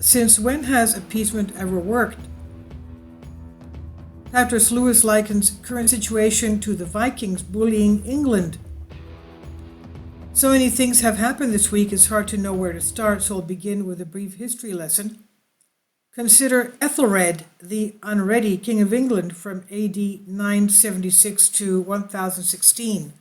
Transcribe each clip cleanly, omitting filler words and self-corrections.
Since when has appeasement ever worked? Patrice Lewis likens current situation to the Vikings bullying England. So many things have happened this week, it's hard to know where to start, so I'll begin with a brief history lesson. Consider Ethelred, the Unready, King of England from AD 976 to 1016.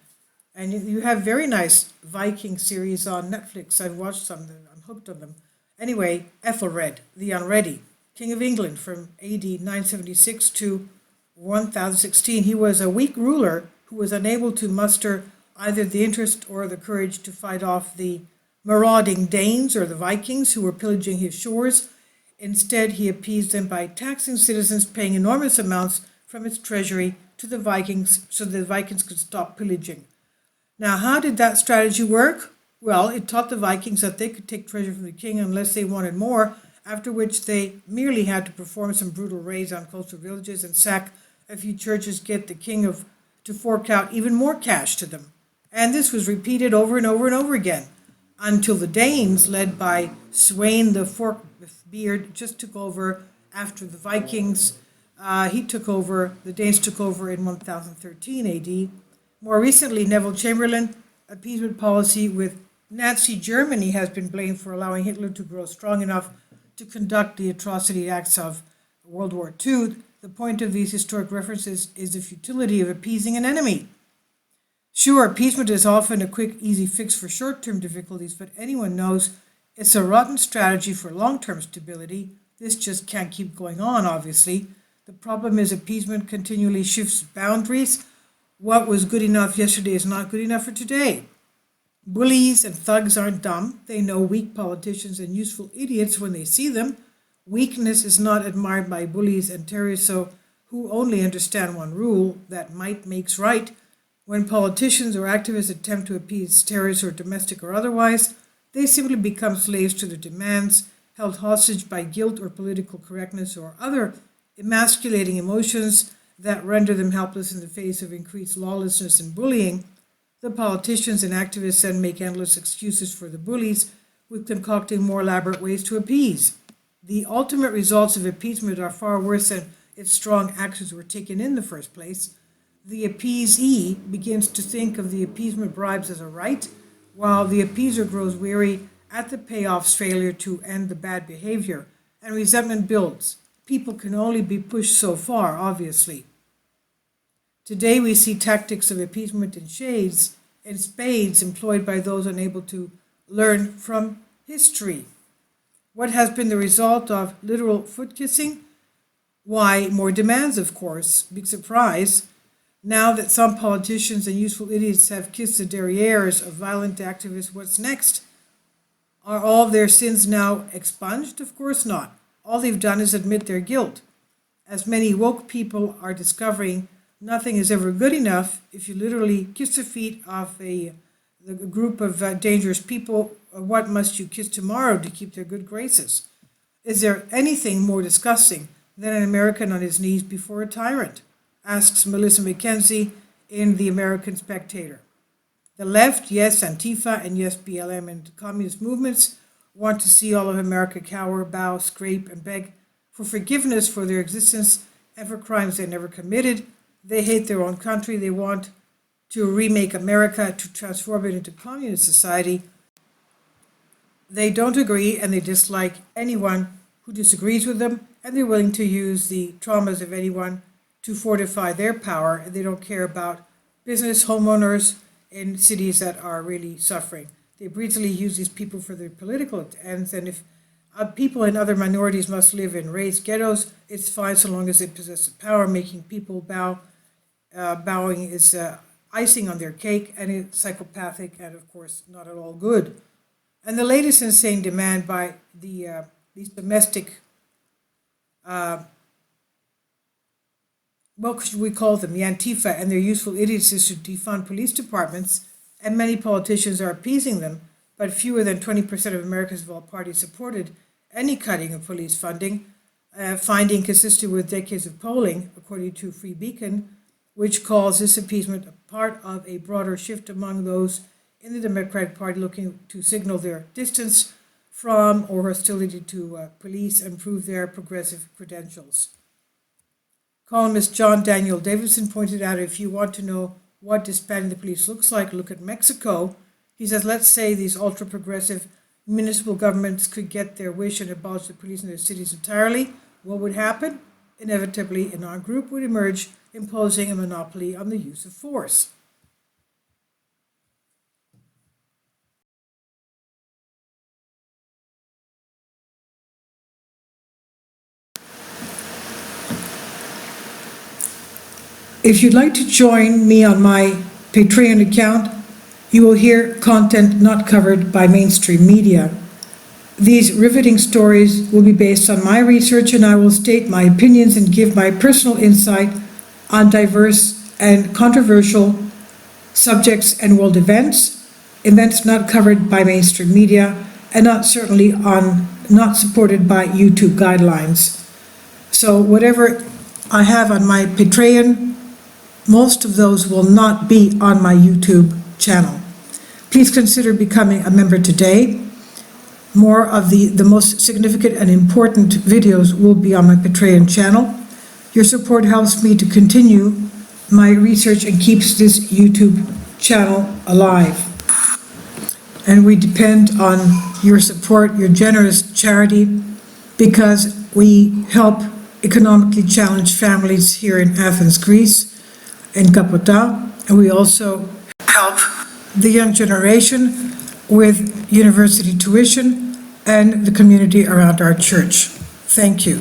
And you have very nice Viking series on Netflix. I've watched some, I'm hooked on them. Anyway, Ethelred, the Unready, King of England from AD 976 to 1016. He was a weak ruler who was unable to muster either the interest or the courage to fight off the marauding Danes or the Vikings who were pillaging his shores. Instead, he appeased them by taxing citizens, paying enormous amounts from its treasury to the Vikings so the Vikings could stop pillaging. Now, how did that strategy work? Well, it taught the Vikings that they could take treasure from the king unless they wanted more, after which they merely had to perform some brutal raids on coastal villages and sack a few churches, get the king to fork out even more cash to them. And this was repeated over and over and over again until the Danes, led by Sweyn the Forkbeard, just took over after the Vikings. The Danes took over in 1013 AD. More recently, Neville-Chamberlain appeasement policy with Nazi Germany has been blamed for allowing Hitler to grow strong enough to conduct the atrocity acts of World War II. The point of these historic references is the futility of appeasing an enemy. Sure, appeasement is often a quick, easy fix for short-term difficulties, but anyone knows it's a rotten strategy for long-term stability. This just can't keep going on, obviously. The problem is appeasement continually shifts boundaries. What was good enough yesterday is not good enough for today. Bullies and thugs aren't dumb. They know weak politicians and useful idiots when they see them. Weakness is not admired by bullies and terrorists who only understand one rule, that might makes right. When politicians or activists attempt to appease terrorists or domestic or otherwise, they simply become slaves to their demands, held hostage by guilt or political correctness or other emasculating emotions that render them helpless in the face of increased lawlessness and bullying. The politicians and activists then make endless excuses for the bullies, with concocting more elaborate ways to appease. The ultimate results of appeasement are far worse than if strong actions were taken in the first place. The appeasee begins to think of the appeasement bribes as a right, while the appeaser grows weary at the payoff's failure to end the bad behavior, and resentment builds. People can only be pushed so far, obviously. Today we see tactics of appeasement in shades and spades employed by those unable to learn from history. What has been the result of literal foot kissing? Why, more demands, of course. Big surprise. Now that some politicians and useful idiots have kissed the derrieres of violent activists, what's next? Are all of their sins now expunged? Of course not. All they've done is admit their guilt. As many woke people are discovering, nothing is ever good enough. If you literally kiss the feet of the group of dangerous people, what must you kiss tomorrow to keep their good graces? Is there anything more disgusting than an American on his knees before a tyrant? Asks Melissa McKenzie in The American Spectator. The left, yes, Antifa, and yes, BLM and communist movements want to see all of America cower, bow, scrape, and beg for forgiveness for their existence and for crimes they never committed. They hate their own country. They want to remake America, to transform it into communist society. They don't agree, and they dislike anyone who disagrees with them, and they're willing to use the traumas of anyone to fortify their power. They don't care about business homeowners in cities that are really suffering. They breezily use these people for their political ends, and if people in other minorities must live in race ghettos, it's fine so long as they possess the power. Making people bowing is icing on their cake, and it's psychopathic and, of course, not at all good. And the latest insane demand by these domestic what should we call them, the Antifa and their useful idiots, is to defund police departments, and many politicians are appeasing them, but fewer than 20% of Americans of all parties supported any cutting of police funding, finding consistent with decades of polling, according to Free Beacon, which calls this appeasement a part of a broader shift among those in the Democratic Party looking to signal their distance from or hostility to police and prove their progressive credentials. Columnist John Daniel Davidson pointed out, if you want to know what disbanding the police looks like, look at Mexico. He says, let's say these ultra-progressive municipal governments could get their wish and abolish the police in their cities entirely. What would happen? Inevitably, a non-group would emerge, imposing a monopoly on the use of force. If you'd like to join me on my Patreon account, you will hear content not covered by mainstream media. These riveting stories will be based on my research, and I will state my opinions and give my personal insight on diverse and controversial subjects and world events not covered by mainstream media, and not supported by YouTube guidelines. So whatever I have on my Patreon, most of those will not be on my YouTube channel. Please consider becoming a member today. More of the most significant and important videos will be on my Patreon channel. Your support helps me to continue my research and keeps this YouTube channel alive. And we depend on your support, your generous charity, because we help economically challenged families here in Athens, Greece, in Kapota, and we also help the young generation with university tuition and the community around our church. Thank you.